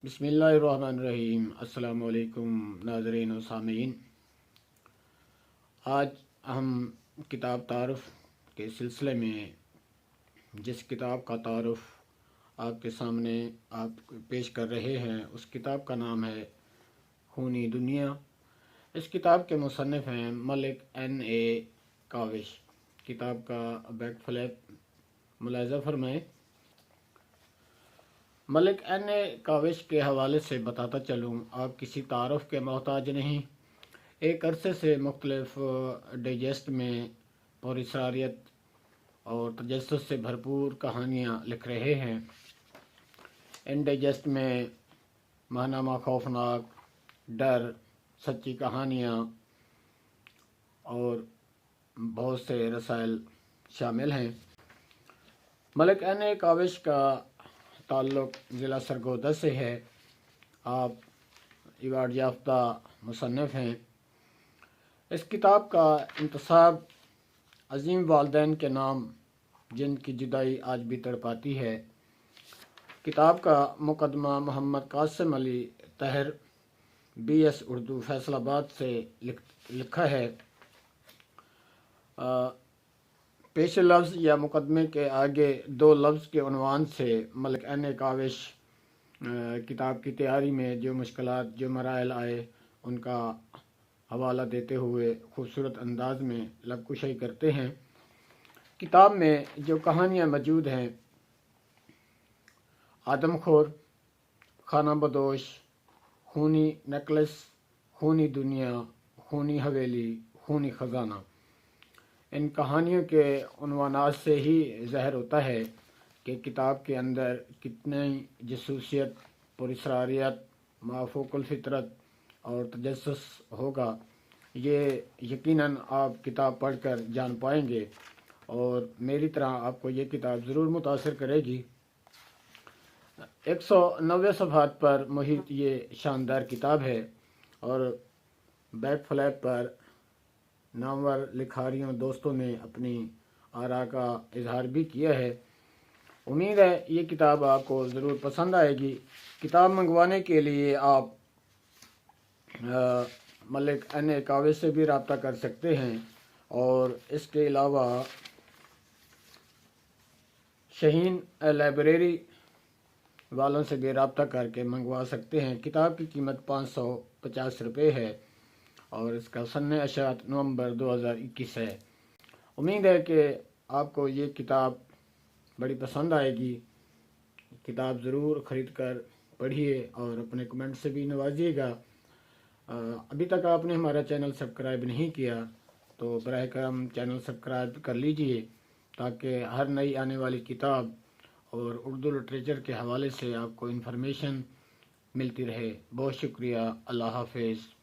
بسم اللہ الرحمن الرحیم۔ السلام علیکم ناظرین و سامعین۔ آج ہم کتاب تعارف کے سلسلے میں جس کتاب کا تعارف آپ کے سامنے آپ پیش کر رہے ہیں اس کتاب کا نام ہے خونی دنیا۔ اس کتاب کے مصنف ہیں ملک N.A. کاوش۔ کتاب کا بیک فلیپ ملاحظہ فرمائیں۔ ملک N.A. کاوش کے حوالے سے بتاتا چلوں، آپ کسی تعارف کے محتاج نہیں۔ ایک عرصے سے مختلف ڈائجسٹ میں پراسراریت اور تجسس سے بھرپور کہانیاں لکھ رہے ہیں۔ ان ڈائجسٹ میں ماہنامہ خوفناک، ڈر، سچی کہانیاں اور بہت سے رسائل شامل ہیں۔ ملک N.A. کاوش کا تعلق ضلع سرگودا سے ہے۔ آپ ایوارڈ یافتہ مصنف ہیں۔ اس کتاب کا انتساب عظیم والدین کے نام جن کی جدائی آج بھی تڑپاتی ہے۔ کتاب کا مقدمہ محمد قاسم علی طاہر BS اردو فیصل آباد سے لکھا ہے۔ پیش لفظ یا مقدمے کے آگے دو لفظ کے عنوان سے ملک N.A. کاوش کتاب کی تیاری میں جو مشکلات، جو مراحل آئے ان کا حوالہ دیتے ہوئے خوبصورت انداز میں لب کشائی کرتے ہیں۔ کتاب میں جو کہانیاں موجود ہیں: آدم خور، خانہ بدوش، خونی نیکلس، خونی دنیا، خونی حویلی، خونی خزانہ، ان کہانیوں کے عنوانات سے ہی ظاہر ہوتا ہے کہ کتاب کے اندر کتنی جاسوسیت، پراسراریت، مافوق الفطرت اور تجسس ہوگا۔ یہ یقیناً آپ کتاب پڑھ کر جان پائیں گے اور میری طرح آپ کو یہ کتاب ضرور متاثر کرے گی۔ 190 صفحات پر محیط یہ شاندار کتاب ہے اور بیک فلیپ پر نامور لکھاریوں دوستوں نے اپنی آراء کا اظہار بھی کیا ہے۔ امید ہے یہ کتاب آپ کو ضرور پسند آئے گی۔ کتاب منگوانے کے لیے آپ ملک N.A. کاوش سے بھی رابطہ کر سکتے ہیں اور اس کے علاوہ شہین لائبریری والوں سے بھی رابطہ کر کے منگوا سکتے ہیں۔ کتاب کی قیمت 550 روپے ہے اور اس کا سن اشاعت نومبر 2021 ہے۔ امید ہے کہ آپ کو یہ کتاب بڑی پسند آئے گی۔ کتاب ضرور خرید کر پڑھیے اور اپنے کمنٹ سے بھی نوازیے گا۔ ابھی تک آپ نے ہمارا چینل سبسکرائب نہیں کیا تو براہ کرم چینل سبسکرائب کر لیجئے تاکہ ہر نئی آنے والی کتاب اور اردو لٹریچر کے حوالے سے آپ کو انفارمیشن ملتی رہے۔ بہت شکریہ۔ اللہ حافظ۔